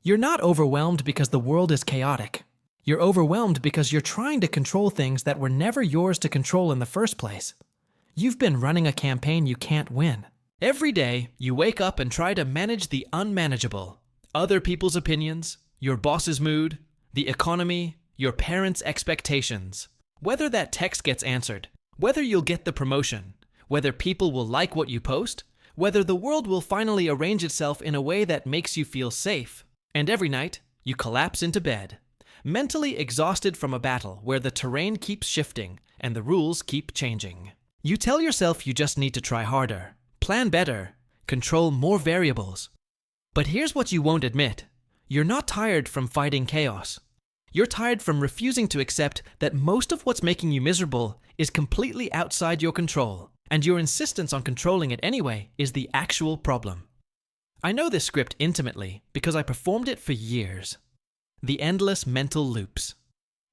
You're not overwhelmed because the world is chaotic. You're overwhelmed because you're trying to control things that were never yours to control in the first place. You've been running a campaign you can't win. Every day, you wake up and try to manage the unmanageable. Other people's opinions, your boss's mood, the economy, your parents' expectations. Whether that text gets answered, whether you'll get the promotion, whether people will like what you post, whether the world will finally arrange itself in a way that makes you feel safe. And every night, you collapse into bed, mentally exhausted from a battle where the terrain keeps shifting and the rules keep changing. You tell yourself you just need to try harder, plan better, control more variables. But here's what you won't admit. You're not tired from fighting chaos. You're tired from refusing to accept that most of what's making you miserable is completely outside your control, and your insistence on controlling it anyway is the actual problem. I know this script intimately because I performed it for years. The endless mental loops.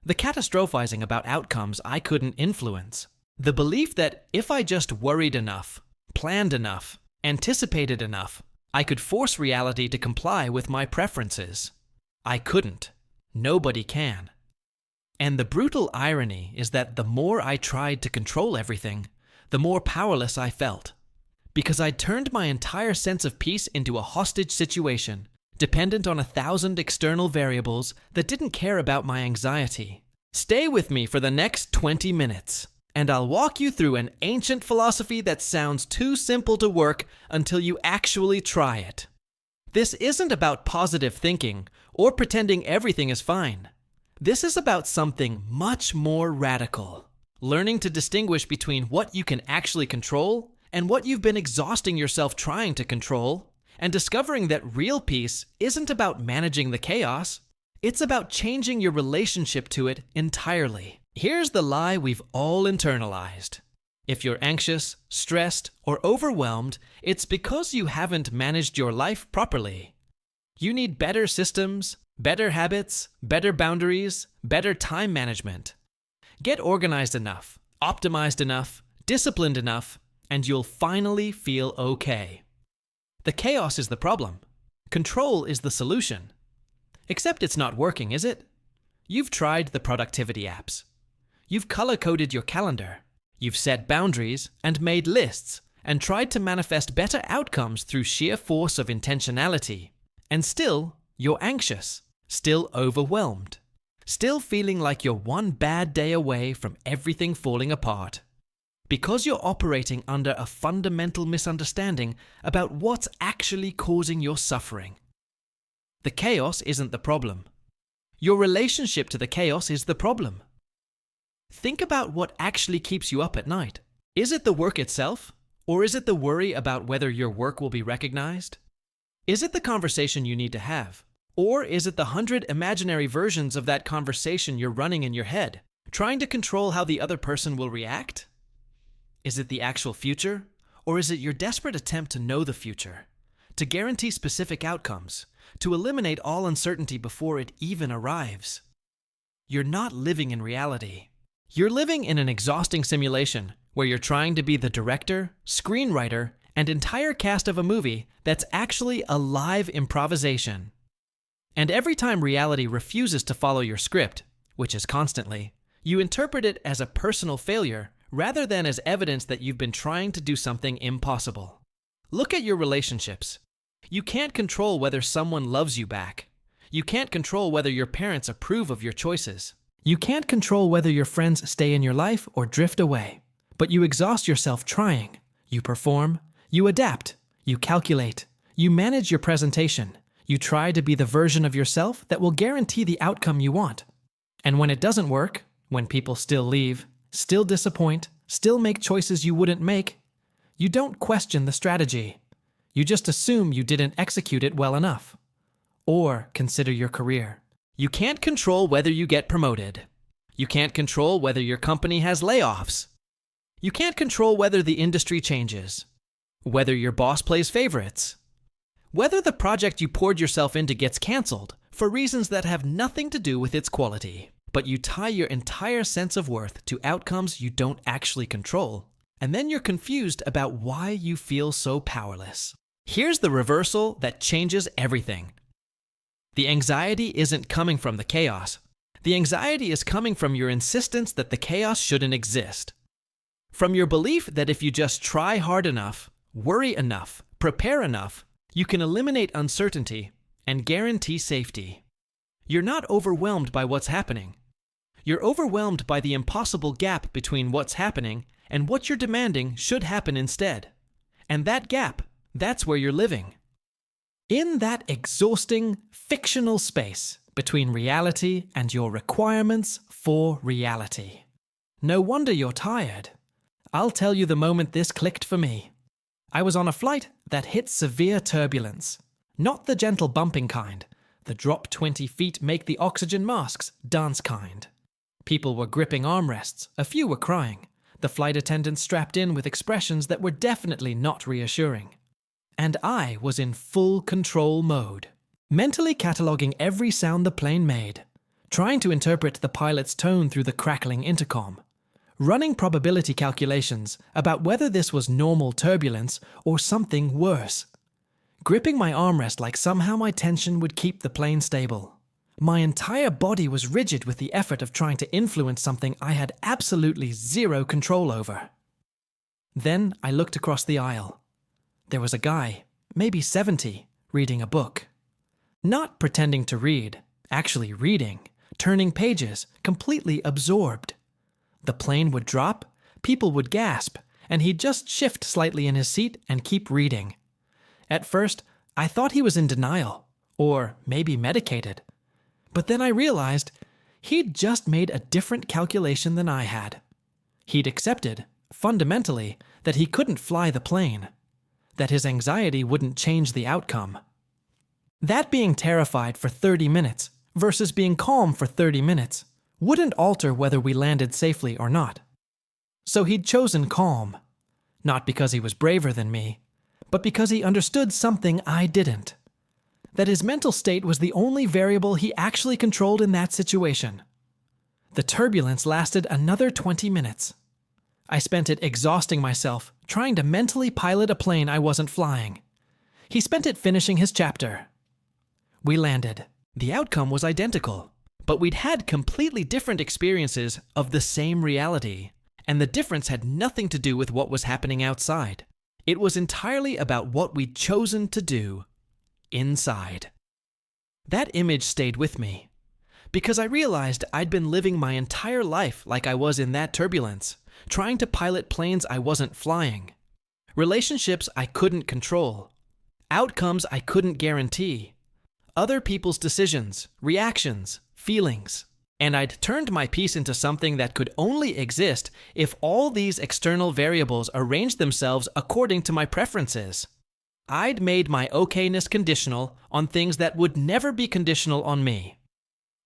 The catastrophizing about outcomes I couldn't influence. The belief that if I just worried enough, planned enough, anticipated enough, I could force reality to comply with my preferences. I couldn't. Nobody can. And the brutal irony is that the more I tried to control everything, the more powerless I felt. Because I'd turned my entire sense of peace into a hostage situation, dependent on 1,000 external variables that didn't care about my anxiety. Stay with me for the next 20 minutes, and I'll walk you through an ancient philosophy that sounds too simple to work until you actually try it. This isn't about positive thinking or pretending everything is fine. This is about something much more radical. Learning to distinguish between what you can actually control and what you've been exhausting yourself trying to control, and discovering that real peace isn't about managing the chaos, it's about changing your relationship to it entirely. Here's the lie we've all internalized. If you're anxious, stressed, or overwhelmed, it's because you haven't managed your life properly. You need better systems, better habits, better boundaries, better time management. Get organized enough, optimized enough, disciplined enough, and you'll finally feel okay. The chaos is the problem. Control is the solution. Except it's not working, is it? You've tried the productivity apps. You've color-coded your calendar. You've set boundaries and made lists and tried to manifest better outcomes through sheer force of intentionality. And still, you're anxious, still overwhelmed, still feeling like you're one bad day away from everything falling apart. Because you're operating under a fundamental misunderstanding about what's actually causing your suffering. The chaos isn't the problem. Your relationship to the chaos is the problem. Think about what actually keeps you up at night. Is it the work itself? Or is it the worry about whether your work will be recognized? Is it the conversation you need to have? Or is it the 100 imaginary versions of that conversation you're running in your head, trying to control how the other person will react? Is it the actual future? Or is it your desperate attempt to know the future, to guarantee specific outcomes, to eliminate all uncertainty before it even arrives? You're not living in reality. You're living in an exhausting simulation where you're trying to be the director, screenwriter, and entire cast of a movie that's actually a live improvisation. And every time reality refuses to follow your script, which is constantly, you interpret it as a personal failure rather than as evidence that you've been trying to do something impossible. Look at your relationships. You can't control whether someone loves you back. You can't control whether your parents approve of your choices. You can't control whether your friends stay in your life or drift away, but you exhaust yourself trying. You perform, you adapt, you calculate, you manage your presentation, you try to be the version of yourself that will guarantee the outcome you want. And when it doesn't work, when people still leave, still disappoint, still make choices you wouldn't make, you don't question the strategy. You just assume you didn't execute it well enough. Or consider your career. You can't control whether you get promoted. You can't control whether your company has layoffs. You can't control whether the industry changes, whether your boss plays favorites, whether the project you poured yourself into gets canceled for reasons that have nothing to do with its quality. But you tie your entire sense of worth to outcomes you don't actually control, and then you're confused about why you feel so powerless. Here's the reversal that changes everything. The anxiety isn't coming from the chaos. The anxiety is coming from your insistence that the chaos shouldn't exist. From your belief that if you just try hard enough, worry enough, prepare enough, you can eliminate uncertainty and guarantee safety. You're not overwhelmed by what's happening. You're overwhelmed by the impossible gap between what's happening and what you're demanding should happen instead. And that gap, that's where you're living. In that exhausting, fictional space between reality and your requirements for reality. No wonder you're tired. I'll tell you the moment this clicked for me. I was on a flight that hit severe turbulence. Not the gentle bumping kind, the drop 20 feet make the oxygen masks dance kind. People were gripping armrests, a few were crying. The flight attendants strapped in with expressions that were definitely not reassuring. And I was in full control mode, mentally cataloging every sound the plane made, trying to interpret the pilot's tone through the crackling intercom, running probability calculations about whether this was normal turbulence or something worse, gripping my armrest like somehow my tension would keep the plane stable. My entire body was rigid with the effort of trying to influence something I had absolutely zero control over. Then I looked across the aisle. There was a guy, maybe 70, reading a book. Not pretending to read, actually reading, turning pages, completely absorbed. The plane would drop, people would gasp, and he'd just shift slightly in his seat and keep reading. At first, I thought he was in denial, or maybe medicated. But then I realized he'd just made a different calculation than I had. He'd accepted, fundamentally, that he couldn't fly the plane, that his anxiety wouldn't change the outcome. That being terrified for 30 minutes versus being calm for 30 minutes wouldn't alter whether we landed safely or not. So he'd chosen calm, not because he was braver than me, but because he understood something I didn't. That his mental state was the only variable he actually controlled in that situation. The turbulence lasted another 20 minutes. I spent it exhausting myself, trying to mentally pilot a plane I wasn't flying. He spent it finishing his chapter. We landed. The outcome was identical, but we'd had completely different experiences of the same reality, and the difference had nothing to do with what was happening outside. It was entirely about what we'd chosen to do inside. That image stayed with me, because I realized I'd been living my entire life like I was in that turbulence, trying to pilot planes I wasn't flying, relationships I couldn't control, outcomes I couldn't guarantee, other people's decisions, reactions, feelings. And I'd turned my piece into something that could only exist if all these external variables arranged themselves according to my preferences. I'd made my okayness conditional on things that would never be conditional on me.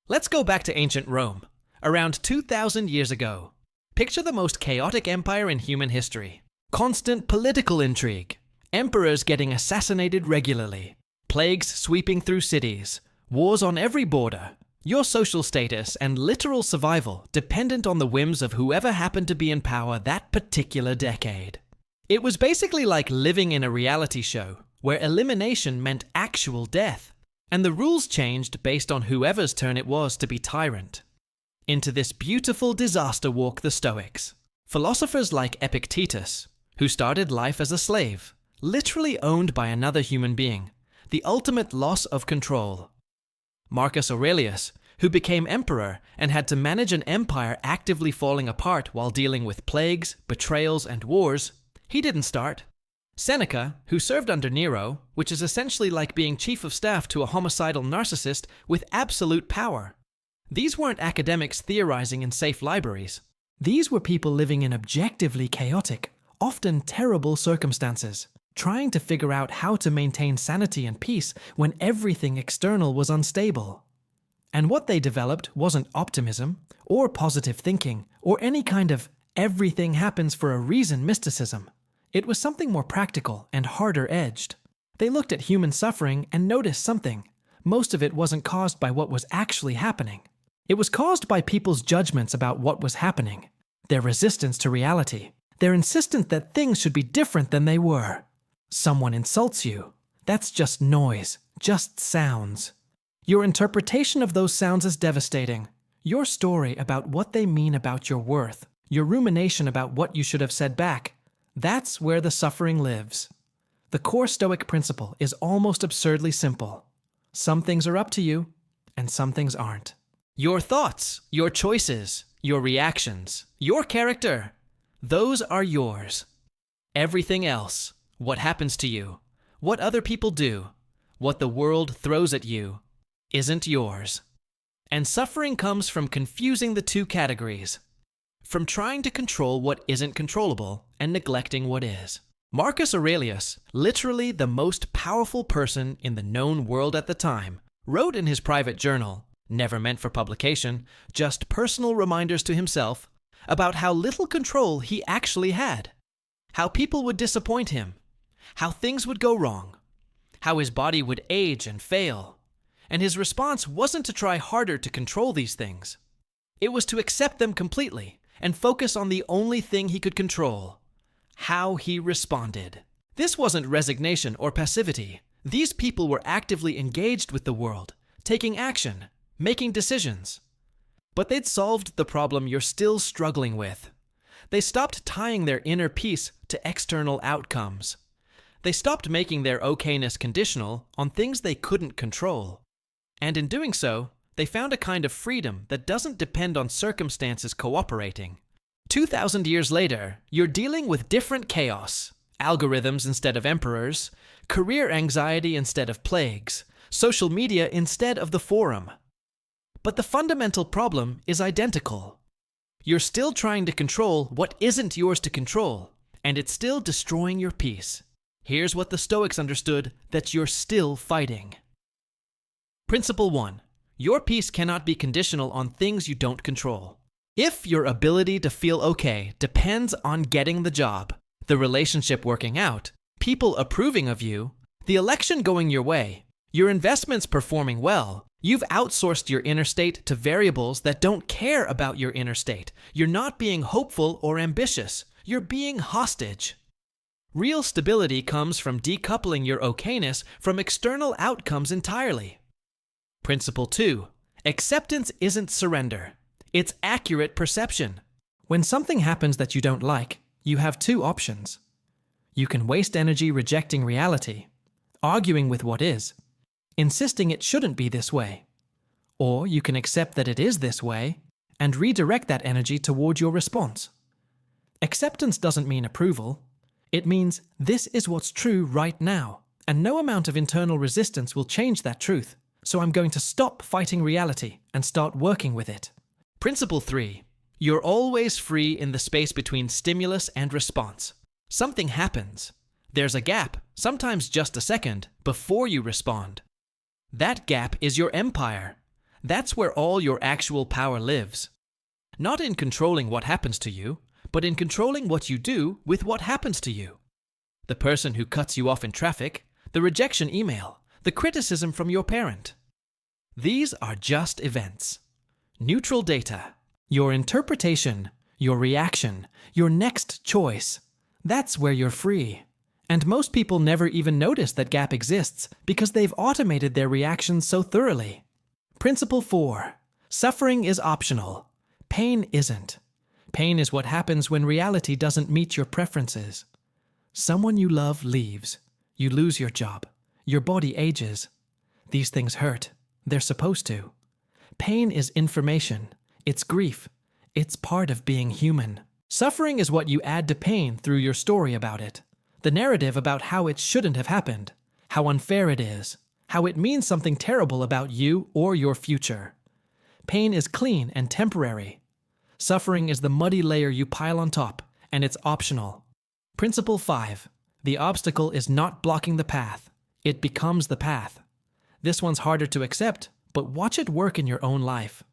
Let's go back to ancient Rome, around 2,000 years ago. Picture the most chaotic empire in human history. Constant political intrigue, emperors getting assassinated regularly, plagues sweeping through cities, wars on every border, your social status and literal survival dependent on the whims of whoever happened to be in power that particular decade. It was basically like living in a reality show, where elimination meant actual death, and the rules changed based on whoever's turn it was to be tyrant. Into this beautiful disaster walk the Stoics, philosophers like Epictetus, who started life as a slave, literally owned by another human being, the ultimate loss of control. Marcus Aurelius, who became emperor and had to manage an empire actively falling apart while dealing with plagues, betrayals, and wars, he didn't start. Seneca, who served under Nero, which is essentially like being chief of staff to a homicidal narcissist with absolute power. These weren't academics theorizing in safe libraries. These were people living in objectively chaotic, often terrible circumstances, trying to figure out how to maintain sanity and peace when everything external was unstable. And what they developed wasn't optimism, or positive thinking, or any kind of everything happens for a reason mysticism. It was something more practical and harder-edged. They looked at human suffering and noticed something. Most of it wasn't caused by what was actually happening. It was caused by people's judgments about what was happening, their resistance to reality, their insistence that things should be different than they were. Someone insults you. That's just noise, just sounds. Your interpretation of those sounds is devastating. Your story about what they mean about your worth, your rumination about what you should have said back, that's where the suffering lives. The core Stoic principle is almost absurdly simple. Some things are up to you, and some things aren't. Your thoughts, your choices, your reactions, your character, those are yours. Everything else, what happens to you, what other people do, what the world throws at you, isn't yours. And suffering comes from confusing the two categories, from trying to control what isn't controllable and neglecting what is. Marcus Aurelius, literally the most powerful person in the known world at the time, wrote in his private journal, never meant for publication, just personal reminders to himself, about how little control he actually had, how people would disappoint him, how things would go wrong, how his body would age and fail. And his response wasn't to try harder to control these things. It was to accept them completely and focus on the only thing he could control: how he responded. This wasn't resignation or passivity. These people were actively engaged with the world, taking action, making decisions. But they'd solved the problem you're still struggling with. They stopped tying their inner peace to external outcomes. They stopped making their okayness conditional on things they couldn't control. And in doing so, they found a kind of freedom that doesn't depend on circumstances cooperating. 2,000 years later, you're dealing with different chaos: algorithms instead of emperors, career anxiety instead of plagues, social media instead of the forum. But the fundamental problem is identical. You're still trying to control what isn't yours to control, and it's still destroying your peace. Here's what the Stoics understood that you're still fighting. Principle 1. Your peace cannot be conditional on things you don't control. If your ability to feel okay depends on getting the job, the relationship working out, people approving of you, the election going your way, your investments performing well, you've outsourced your inner state to variables that don't care about your inner state. You're not being hopeful or ambitious. You're being hostage. Real stability comes from decoupling your okayness from external outcomes entirely. Principle 2. Acceptance isn't surrender. It's accurate perception. When something happens that you don't like, you have two options. You can waste energy rejecting reality, arguing with what is, insisting it shouldn't be this way. Or you can accept that it is this way and redirect that energy toward your response. Acceptance doesn't mean approval. It means this is what's true right now, and no amount of internal resistance will change that truth. So I'm going to stop fighting reality and start working with it. Principle 3. You're always free in the space between stimulus and response. Something happens. There's a gap, sometimes just a second, before you respond. That gap is your empire. That's where all your actual power lives. Not in controlling what happens to you, but in controlling what you do with what happens to you. The person who cuts you off in traffic, the rejection email, the criticism from your parent. These are just events. Neutral data. Your interpretation, your reaction, your next choice. That's where you're free. And most people never even notice that gap exists because they've automated their reactions so thoroughly. Principle 4. Suffering is optional. Pain isn't. Pain is what happens when reality doesn't meet your preferences. Someone you love leaves. You lose your job. Your body ages. These things hurt. They're supposed to. Pain is information. It's grief. It's part of being human. Suffering is what you add to pain through your story about it. The narrative about how it shouldn't have happened, how unfair it is, how it means something terrible about you or your future. Pain is clean and temporary. Suffering is the muddy layer you pile on top, and it's optional. Principle 5. The obstacle is not blocking the path. It becomes the path. This one's harder to accept, but watch it work in your own life.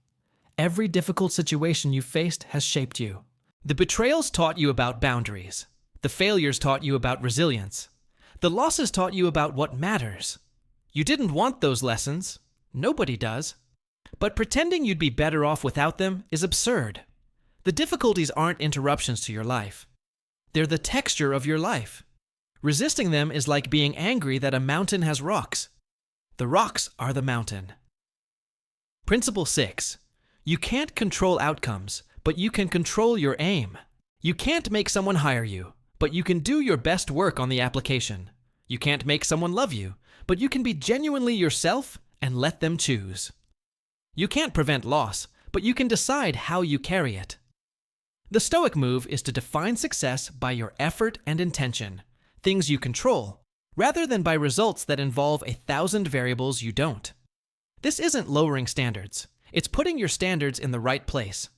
Every difficult situation you faced has shaped you. The betrayals taught you about boundaries. The failures taught you about resilience. The losses taught you about what matters. You didn't want those lessons. Nobody does. But pretending you'd be better off without them is absurd. The difficulties aren't interruptions to your life. They're the texture of your life. Resisting them is like being angry that a mountain has rocks. The rocks are the mountain. Principle 6. You can't control outcomes, but you can control your aim. You can't make someone hire you, but you can do your best work on the application. You can't make someone love you, but you can be genuinely yourself and let them choose. You can't prevent loss, but you can decide how you carry it. The Stoic move is to define success by your effort and intention, things you control, rather than by results that involve 1,000 variables you don't. This isn't lowering standards. It's putting your standards in the right place.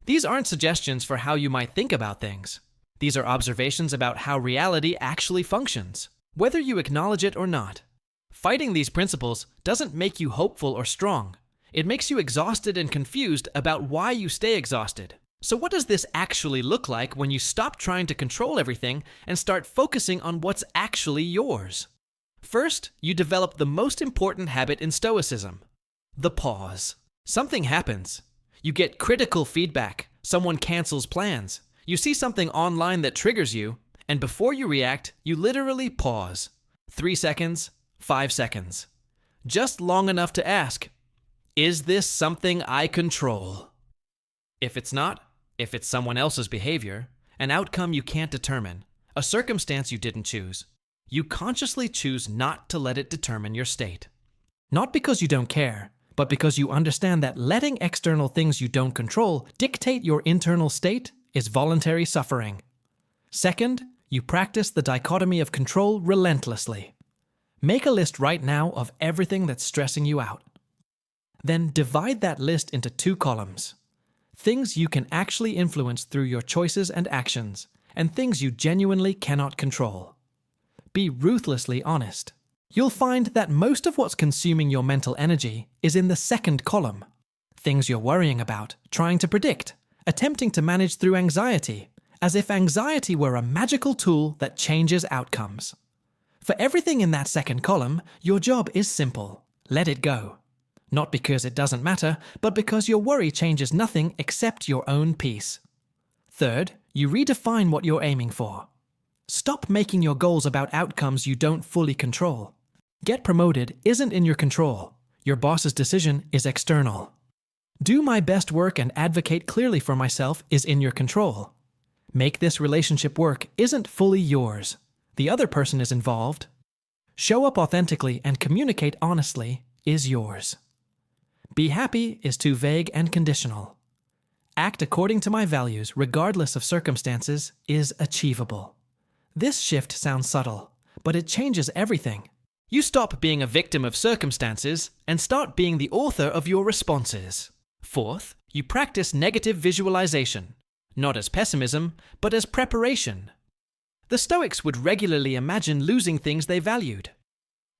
These aren't suggestions for how you might think about things. These are observations about how reality actually functions, whether you acknowledge it or not. Fighting these principles doesn't make you hopeful or strong. It makes you exhausted and confused about why you stay exhausted. So what does this actually look like when you stop trying to control everything and start focusing on what's actually yours? First, you develop the most important habit in Stoicism: the pause. Something happens. You get critical feedback. Someone cancels plans. You see something online that triggers you, and before you react, you literally pause. 3 seconds, 5 seconds. Just long enough to ask, is this something I control? If it's not, if it's someone else's behavior, an outcome you can't determine, a circumstance you didn't choose, you consciously choose not to let it determine your state. Not because you don't care, but because you understand that letting external things you don't control dictate your internal state is voluntary suffering. Second, you practice the dichotomy of control relentlessly. Make a list right now of everything that's stressing you out. Then divide that list into 2 columns. Things you can actually influence through your choices and actions, and things you genuinely cannot control. Be ruthlessly honest. You'll find that most of what's consuming your mental energy is in the second column. Things you're worrying about, trying to predict, attempting to manage through anxiety, as if anxiety were a magical tool that changes outcomes. For everything in that second column, your job is simple: let it go. Not because it doesn't matter, but because your worry changes nothing except your own peace. Third, you redefine what you're aiming for. Stop making your goals about outcomes you don't fully control. Get promoted isn't in your control. Your boss's decision is external. Do my best work and advocate clearly for myself is in your control. Make this relationship work isn't fully yours. The other person is involved. Show up authentically and communicate honestly is yours. Be happy is too vague and conditional. Act according to my values regardless of circumstances is achievable. This shift sounds subtle, but it changes everything. You stop being a victim of circumstances and start being the author of your responses. Fourth, you practice negative visualization, not as pessimism, but as preparation. The Stoics would regularly imagine losing things they valued.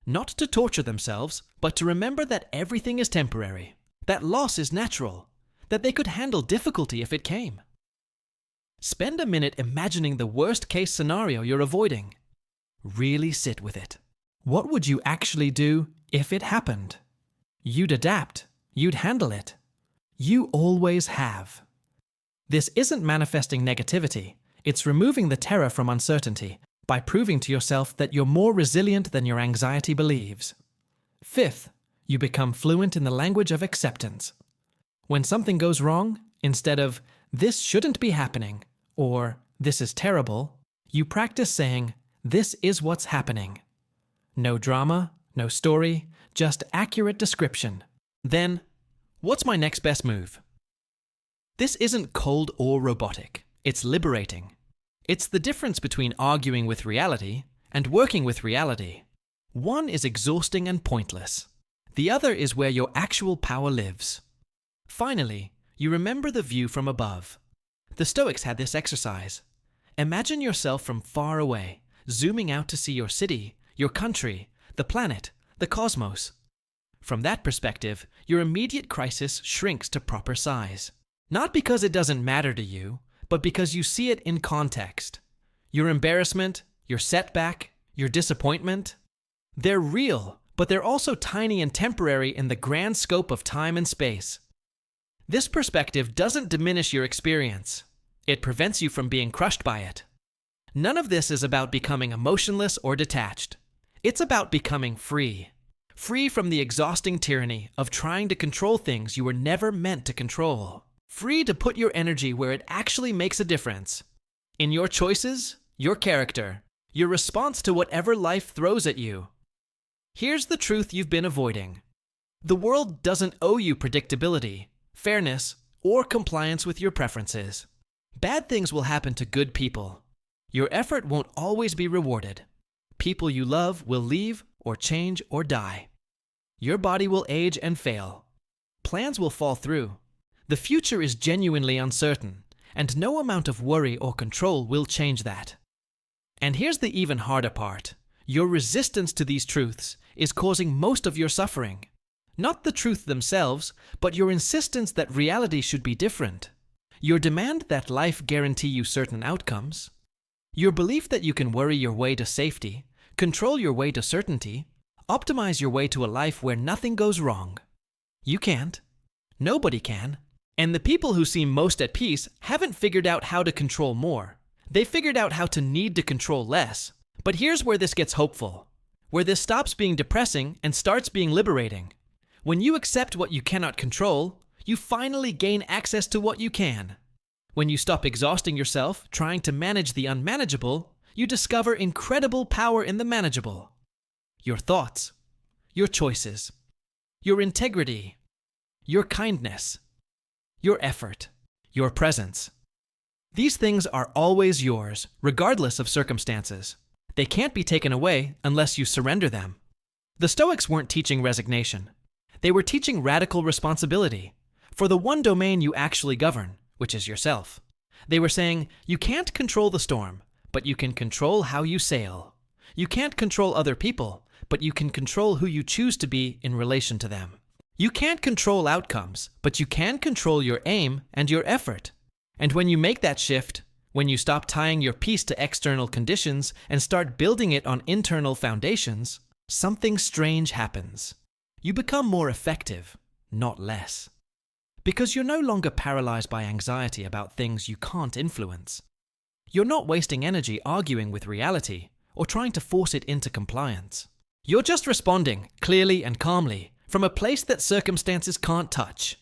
Not to torture themselves, but to remember that everything is temporary, that loss is natural, that they could handle difficulty if it came. Spend a minute imagining the worst-case scenario you're avoiding. Really sit with it. What would you actually do if it happened? You'd adapt. You'd handle it. You always have. This isn't manifesting negativity. It's removing the terror from uncertainty by proving to yourself that you're more resilient than your anxiety believes. Fifth, you become fluent in the language of acceptance. When something goes wrong, instead of, "This shouldn't be happening," or "This is terrible," you practice saying, "This is what's happening." No drama, no story, just accurate description. Then, what's my next best move? This isn't cold or robotic. It's liberating. It's the difference between arguing with reality and working with reality. One is exhausting and pointless. The other is where your actual power lives. Finally, you remember the view from above. The Stoics had this exercise. Imagine yourself from far away, zooming out to see your city, your country, the planet, the cosmos. From that perspective, your immediate crisis shrinks to proper size. Not because it doesn't matter to you, but because you see it in context. Your embarrassment, your setback, your disappointment, they're real, but they're also tiny and temporary in the grand scope of time and space. This perspective doesn't diminish your experience. It prevents you from being crushed by it. None of this is about becoming emotionless or detached. It's about becoming free. Free from the exhausting tyranny of trying to control things you were never meant to control. Free to put your energy where it actually makes a difference. In your choices, your character, your response to whatever life throws at you. Here's the truth you've been avoiding. The world doesn't owe you predictability, fairness, or compliance with your preferences. Bad things will happen to good people. Your effort won't always be rewarded. People you love will leave or change or die. Your body will age and fail. Plans will fall through. The future is genuinely uncertain, and no amount of worry or control will change that. And here's the even harder part. Your resistance to these truths is causing most of your suffering. Not the truth themselves, but your insistence that reality should be different. Your demand that life guarantee you certain outcomes. Your belief that you can worry your way to safety, control your way to certainty, optimize your way to a life where nothing goes wrong. You can't. Nobody can. And the people who seem most at peace haven't figured out how to control more. They figured out how to need to control less. But here's where this gets hopeful. Where this stops being depressing and starts being liberating. When you accept what you cannot control, you finally gain access to what you can. When you stop exhausting yourself trying to manage the unmanageable, you discover incredible power in the manageable. Your thoughts, your choices, your integrity, your kindness, your effort, your presence. These things are always yours, regardless of circumstances. They can't be taken away unless you surrender them. The Stoics weren't teaching resignation. They were teaching radical responsibility for the one domain you actually govern, which is yourself. They were saying, you can't control the storm, but you can control how you sail. You can't control other people, but you can control who you choose to be in relation to them. You can't control outcomes, but you can control your aim and your effort. And when you make that shift, when you stop tying your peace to external conditions and start building it on internal foundations, something strange happens. You become more effective, not less. Because you're no longer paralyzed by anxiety about things you can't influence. You're not wasting energy arguing with reality or trying to force it into compliance. You're just responding clearly and calmly from a place that circumstances can't touch.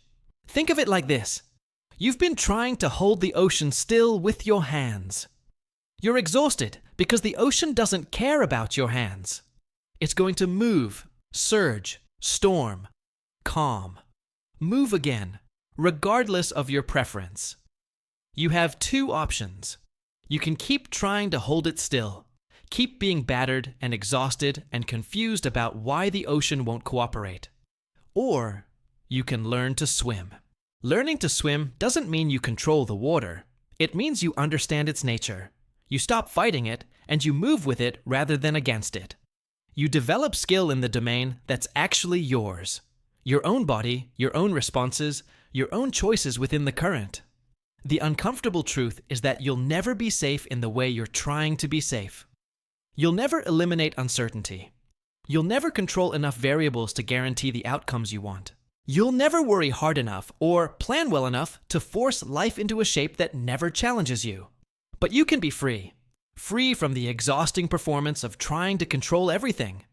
Think of it like this. You've been trying to hold the ocean still with your hands. You're exhausted because the ocean doesn't care about your hands. It's going to move, surge, storm, calm, move again, regardless of your preference. You have two options. You can keep trying to hold it still, keep being battered and exhausted and confused about why the ocean won't cooperate. Or you can learn to swim. Learning to swim doesn't mean you control the water. It means you understand its nature. You stop fighting it and you move with it rather than against it. You develop skill in the domain that's actually yours. Your own body, your own responses, your own choices within the current. The uncomfortable truth is that you'll never be safe in the way you're trying to be safe. You'll never eliminate uncertainty. You'll never control enough variables to guarantee the outcomes you want. You'll never worry hard enough or plan well enough to force life into a shape that never challenges you. But you can be free. Free from the exhausting performance of trying to control everything.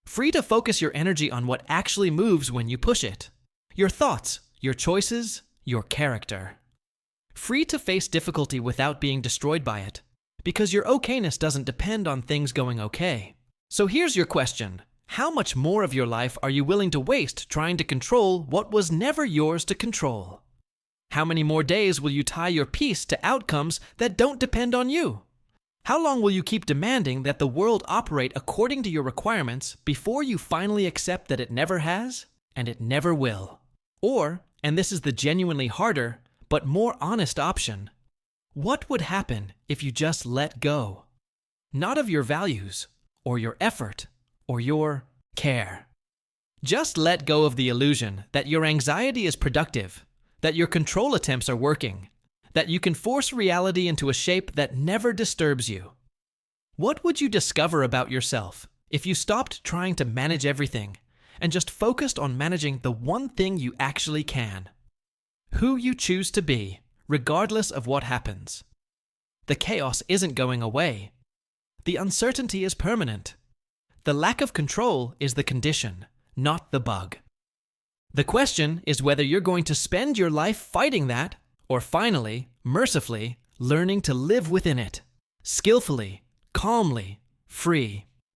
Free to focus your energy on what actually moves when you push it. Your thoughts, your choices, your character. Free to face difficulty without being destroyed by it. Because your okayness doesn't depend on things going okay. So here's your question. How much more of your life are you willing to waste trying to control what was never yours to control? How many more days will you tie your peace to outcomes that don't depend on you? How long will you keep demanding that the world operate according to your requirements before you finally accept that it never has and it never will? Or, and this is the genuinely harder but more honest option, what would happen if you just let go? Not of your values, or your effort, or your care. Just let go of the illusion that your anxiety is productive, that your control attempts are working, that you can force reality into a shape that never disturbs you. What would you discover about yourself if you stopped trying to manage everything and just focused on managing the one thing you actually can? Who you choose to be, regardless of what happens. The chaos isn't going away. The uncertainty is permanent. The lack of control is the condition, not the bug. The question is whether you're going to spend your life fighting that, or finally, mercifully, learning to live within it, skillfully, calmly, free.